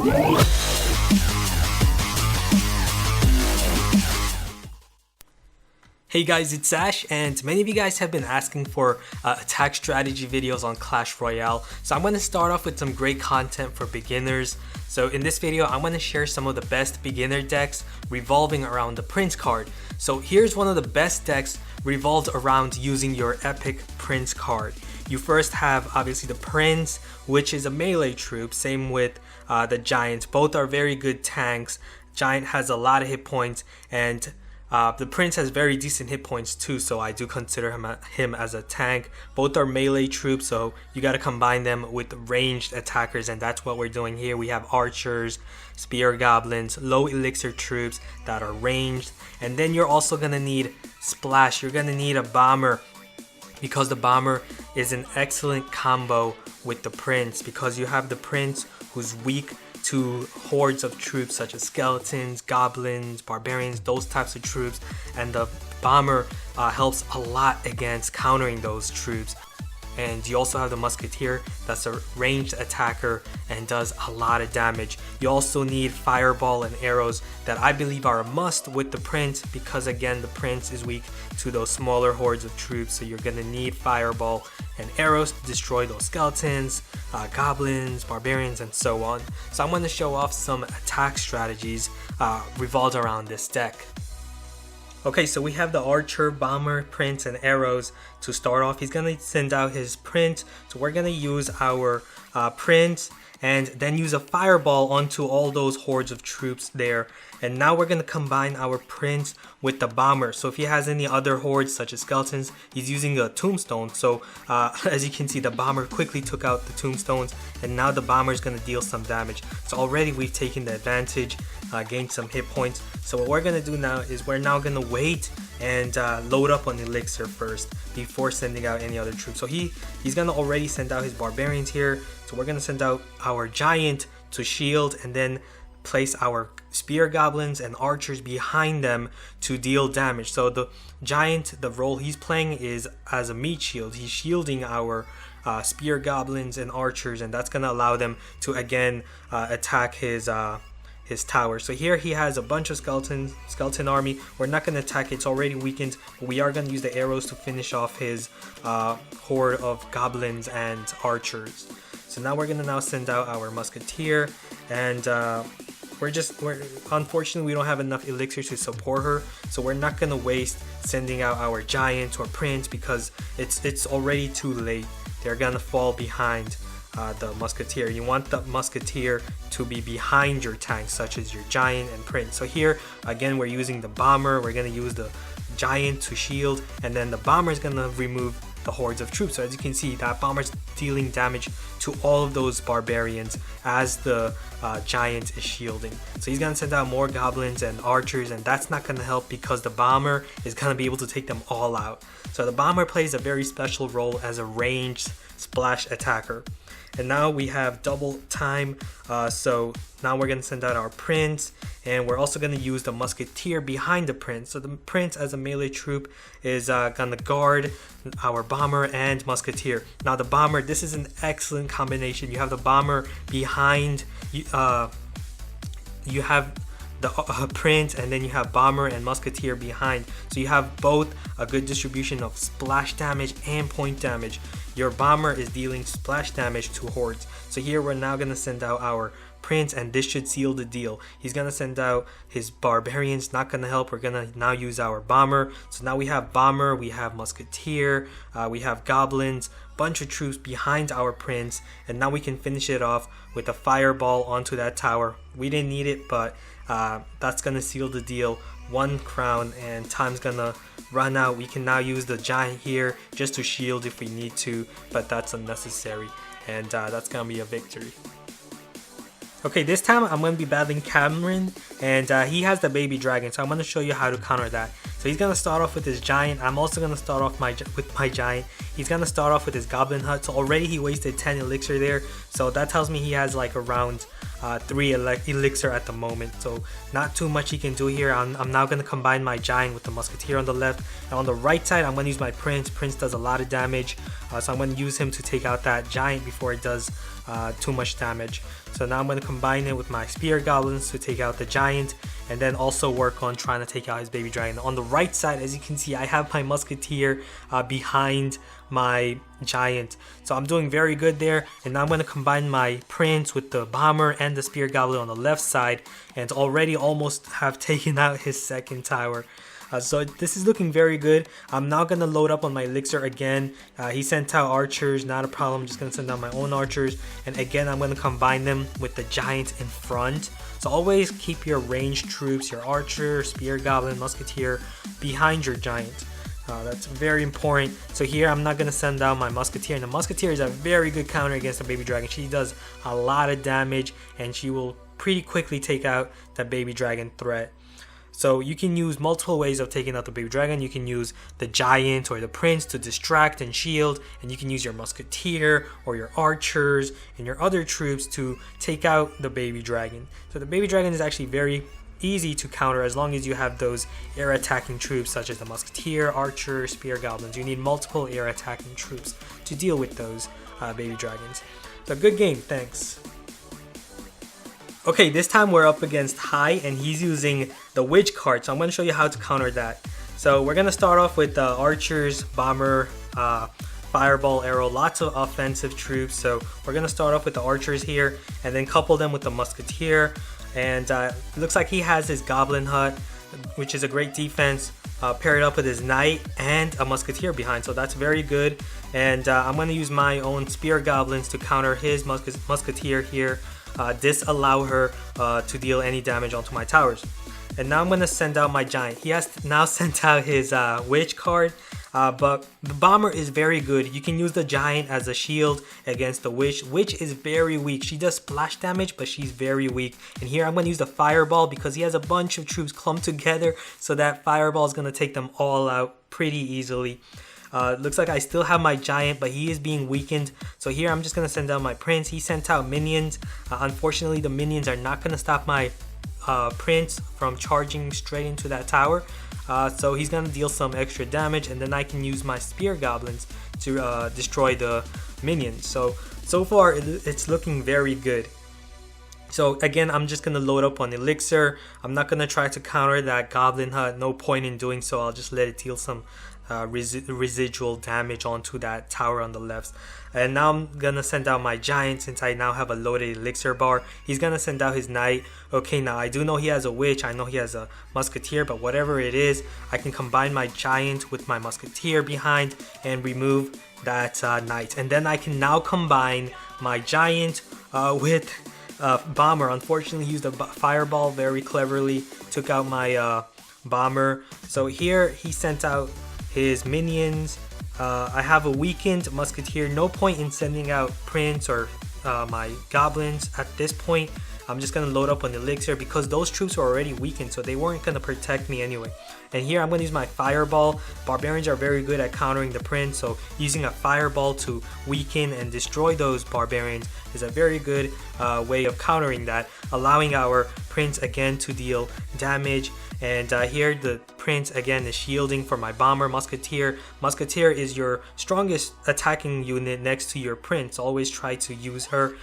Hey guys, it's Ash, and many of you guys have been asking for attack strategy videos on Clash Royale. So I'm going to start off with some great content for beginners. So in this video, I'm going to share some of the best beginner decks revolving around the Prince card. So here's one of the best decks revolved around using your epic Prince card. You first have obviously the Prince, which is a melee troop, same with the Giant. Both are very good tanks. Giant has a lot of hit points, and the Prince has very decent hit points too, so I do consider him as a tank. Both are melee troops, so you got to combine them with ranged attackers, and that's what we're doing here. We have archers, spear goblins, low elixir troops that are ranged, and then you're also going to need splash. You're going to need a bomber, because the bomber is an excellent combo with the Prince, because you have the Prince who's weak to hordes of troops such as skeletons, goblins, barbarians, those types of troops, and the bomber helps a lot against countering those troops. And you also have the musketeer, that's a ranged attacker and does a lot of damage. You also need fireball and arrows that I believe are a must with the Prince, because again, the Prince is weak to those smaller hordes of troops, so you're gonna need fireball and arrows to destroy those skeletons, goblins, barbarians, and so on. So I'm going to show off some attack strategies revolved around this deck. Okay, so we have the archer, bomber, Prince, and arrows. To start off, he's going to send out his Prince, so we're going to use our Prince and then use a fireball onto all those hordes of troops there. And now we're going to combine our Prince with the bomber. So if he has any other hordes such as skeletons, he's using a tombstone. So as you can see, the bomber quickly took out the tombstones, and now the bomber is going to deal some damage. So already we've taken the advantage, gained some hit points. So what we're going to do now is we're now going to wait and load up on elixir first before sending out any other troops. So he's going to already send out his barbarians here. So we're going to send out our giant to shield, and then place our spear goblins and archers behind them to deal damage. So the giant, the role he's playing is as a meat shield. He's shielding our spear goblins and archers, and that's going to allow them to again attack his tower. So here he has a bunch of skeleton army. We're not going to attack it, it's already weakened, but we are going to use the arrows to finish off his horde of goblins and archers. So now we're going to now send out our musketeer, and unfortunately we don't have enough elixir to support her, so we're not going to waste sending out our giant or Prince, because it's already too late. They're going to fall behind the musketeer. You want the musketeer to be behind your tanks, such as your giant and Prince. So here again, we're using the bomber. We're going to use the giant to shield, and then the bomber is going to remove the hordes of troops. So as you can see, that bomber's dealing damage to all of those barbarians as the giant is shielding. So he's going to send out more goblins and archers, and that's not going to help because the bomber is going to be able to take them all out. So the bomber plays a very special role as a ranged splash attacker. And now we have double time, so now we're going to send out our Prince, and we're also going to use the musketeer behind the Prince. So the Prince as a melee troop is going to guard our bomber and musketeer. Now the bomber, this is an excellent combination. You have the bomber behind, you have the Prince, and then you have bomber and musketeer behind, so you have both a good distribution of splash damage and point damage. Your bomber is dealing splash damage to hordes. So here we're now going to send out our Prince, and this should seal the deal. He's going to send out his barbarians, not going to help. We're going to now use our bomber. So now we have bomber, we have musketeer, we have goblins, bunch of troops behind our Prince, and now we can finish it off with a fireball onto that tower. We didn't need it, but that's going to seal the deal. 1 crown, and time's gonna run out. We can now use the giant here just to shield if we need to, but that's unnecessary, and that's gonna be a victory. Okay, this time I'm going to be battling Cameron, and he has the baby dragon, so I'm going to show you how to counter that. So he's going to start off with his giant. I'm also going to start off with my giant. He's going to start off with his goblin hut. So already he wasted 10 elixir there, so that tells me he has like around 3 elixir at the moment, so not too much he can do here. I'm now going to combine my giant with the musketeer on the left, and on the right side I'm going to use my Prince. Prince does a lot of damage. So I'm going to use him to take out that giant before it does too much damage. So now I'm going to combine it with my spear goblins to take out the giant, and then also work on trying to take out his baby dragon. On the right side, as you can see, I have my musketeer behind my giant, so I'm doing very good there. And now I'm going to combine my prince with the bomber and the spear goblin on the left side, and already almost have taken out his second tower. So this is looking very good. I'm now going to load up on my elixir again. He sent out archers, not a problem. I'm just going to send out my own archers. And again, I'm going to combine them with the giant in front. So always keep your ranged troops, your archer, spear goblin, musketeer behind your giant. That's very important. So here I'm not going to send out my musketeer. And the musketeer is a very good counter against the baby dragon. She does a lot of damage and she will pretty quickly take out that baby dragon threat. So you can use multiple ways of taking out the baby dragon. You can use the giant or the prince to distract and shield, and you can use your musketeer or your archers and your other troops to take out the baby dragon. So the baby dragon is actually very easy to counter as long as you have those air attacking troops such as the musketeer, archer, spear goblins. You need multiple air attacking troops to deal with those baby dragons. So good game, thanks. Okay, this time we're up against High and he's using the witch card, so I'm going to show you how to counter that. So we're going to start off with the archers, bomber, fireball, arrow, lots of offensive troops. So we're going to start off with the archers here and then couple them with the musketeer. And it looks like he has his goblin hut, which is a great defense, paired up with his knight and a musketeer behind, so that's very good. And I'm going to use my own spear goblins to counter his musketeer here. Disallow her to deal any damage onto my towers. And now I'm going to send out my giant. He has now sent out his witch card, but the bomber is very good. You can use the giant as a shield against the witch. Witch is very weak. She does splash damage, but she's very weak. And here I'm going to use the fireball because he has a bunch of troops clumped together, so that fireball is going to take them all out pretty easily. Looks like I still have my giant, but he is being weakened. So here I'm just going to send out my prince. He sent out minions. Unfortunately, the minions are not going to stop my prince from charging straight into that tower. So he's going to deal some extra damage, and then I can use my spear goblins to destroy the minions. So far it's looking very good. So again, I'm just going to load up on elixir. I'm not going to try to counter that goblin hut. No point in doing so. I'll just let it deal some residual damage onto that tower on the left. And now I'm gonna send out my giant since I now have a loaded elixir bar. He's gonna send out his knight. Okay, now I do know he has a witch, I know he has a musketeer, but whatever it is, I can combine my giant with my musketeer behind and remove that knight. And then I can now combine my giant with bomber. Unfortunately, he used a fireball very cleverly, took out my bomber. So here he sent out his minions. I have a weakened musketeer. No point in sending out prince or my goblins at this point. I'm just going to load up on elixir because those troops are already weakened, so they weren't going to protect me anyway. And here I'm going to use my fireball. Barbarians are very good at countering the prince, so using a fireball to weaken and destroy those barbarians is a very good way of countering that, allowing our prince again to deal damage. And here the prince again is shielding for my bomber. Musketeer is your strongest attacking unit next to your prince. Always try to use her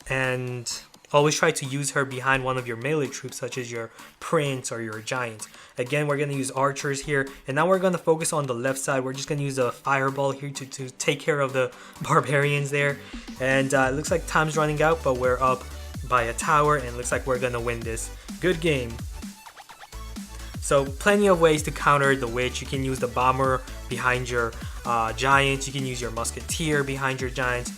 and always try to use her behind one of your melee troops such as your prince or your giant. Again, we're going to use archers here, and now we're going to focus on the left side. We're just going to use a fireball here to take care of the barbarians there. And it looks like time's running out, but we're up by a tower and it looks like we're going to win this. Good game. So plenty of ways to counter the witch. You can use the bomber behind your giants. You can use your musketeer behind your giants.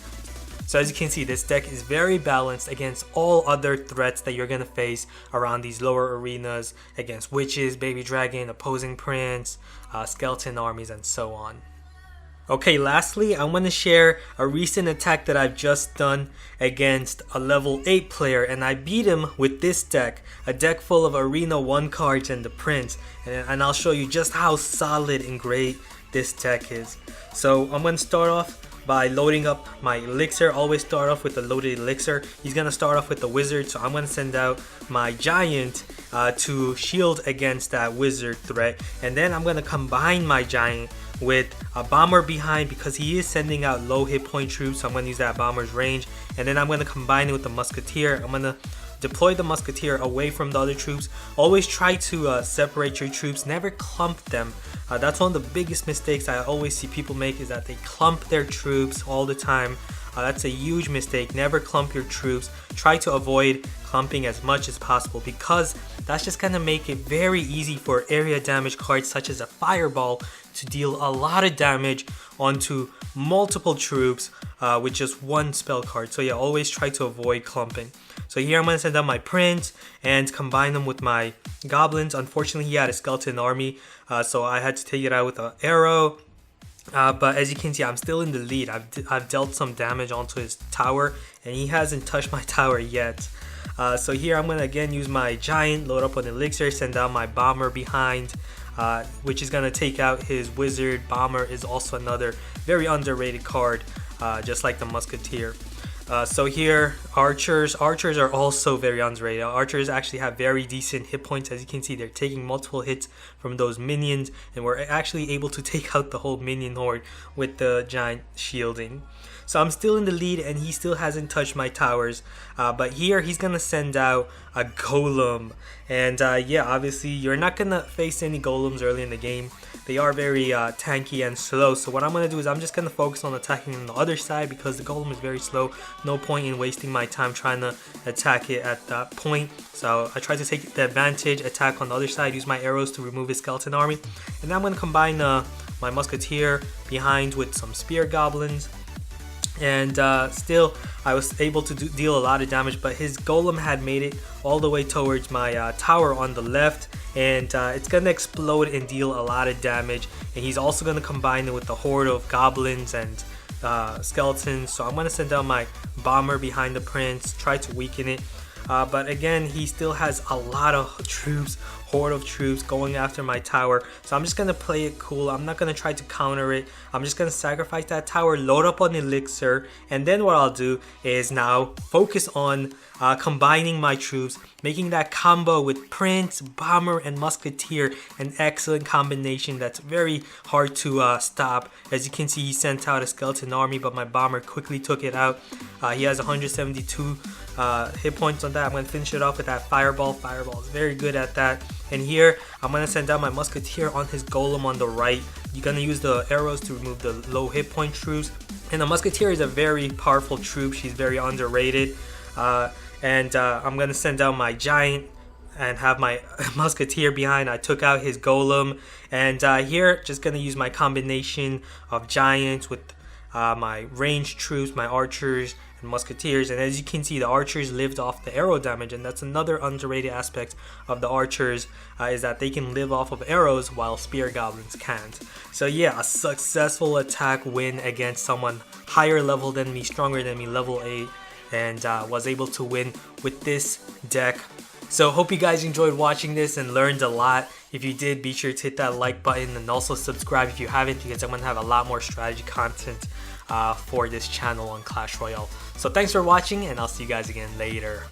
So as you can see, this deck is very balanced against all other threats that you're going to face around these lower arenas, against witches, baby dragon, opposing prince, skeleton armies, and so on. Okay, lastly, I want to share a recent attack that I've just done against a level 8 player, and I beat him with this deck, a deck full of Arena 1 cards and the Prince, and I'll show you just how solid and great this deck is. So I'm going to start off by loading up my elixir. Always start off with the loaded elixir. He's going to start off with the wizard, so I'm going to send out my giant to shield against that wizard threat, and then I'm going to combine my giant with a bomber behind because he is sending out low hit point troops. So I'm going to use that bomber's range, and then I'm going to combine it with the musketeer. I'm going to deploy the musketeer away from the other troops. Always try to separate your troops, never clump them. That's one of the biggest mistakes I always see people make, is that they clump their troops all the time. That's a huge mistake. Never clump your troops. Try to avoid clumping as much as possible, because that's just gonna make it very easy for area damage cards such as a fireball to deal a lot of damage onto multiple troops with just one spell card. So yeah, always try to avoid clumping. So here I'm going to send out my prince and combine them with my goblins. Unfortunately, he had a skeleton army, so I had to take it out with an arrow. But as you can see, I'm still in the lead. I've dealt some damage onto his tower, and he hasn't touched my tower yet. So here I'm going to again use my giant, load up on elixir, send out my bomber behind, which is going to take out his wizard. Bomber is also another very underrated card, just like the musketeer. So here, archers are also very underrated. Archers actually have very decent hit points. As you can see, they're taking multiple hits from those minions, and we're actually able to take out the whole minion horde with the giant shielding. So I'm still in the lead, and he still hasn't touched my towers. But here he's gonna send out a golem, and yeah, obviously you're not gonna face any golems early in the game. They are very tanky and slow. So what I'm gonna do is I'm just gonna focus on attacking on the other side, because the golem is very slow. No point in wasting my time trying to attack it at that point. So I try to take the advantage, attack on the other side, use my arrows to remove his skeleton army, and then I'm gonna combine my musketeer behind with some spear goblins. And still I was able to deal a lot of damage, but his golem had made it all the way towards my tower on the left, and it's gonna explode and deal a lot of damage. And he's also gonna combine it with the horde of goblins and skeletons. So I'm gonna send out my bomber behind the prince, try to weaken it. But again, he still has a lot of troops, horde of troops going after my tower. So I'm just going to play it cool. I'm not going to try to counter it. I'm just going to sacrifice that tower, load up on elixir, and then what I'll do is now focus on combining my troops, making that combo with prince, bomber, and musketeer an excellent combination that's very hard to stop. As you can see, he sent out a skeleton army, but my bomber quickly took it out. He has 172 hit points on that. I'm going to finish it off with that fireball. Fireball is very good at that. And here I'm going to send out my musketeer on his golem on the right. You're going to use the arrows to remove the low hit point troops. And the musketeer is a very powerful troop. She's very underrated. I'm going to send out my giant and have my musketeer behind. I took out his golem. And here, just going to use my combination of giants with my ranged troops, my archers, and musketeers. And as you can see, the archers lived off the arrow damage, and that's another underrated aspect of the archers, is that they can live off of arrows while spear goblins can't. So yeah, a successful attack win against someone higher level than me, stronger than me, level 8, and was able to win with this deck. So hope you guys enjoyed watching this and learned a lot. If you did, be sure to hit that like button and also subscribe if you haven't, because I'm going to have a lot more strategy content for this channel on Clash Royale. So thanks for watching, and I'll see you guys again later.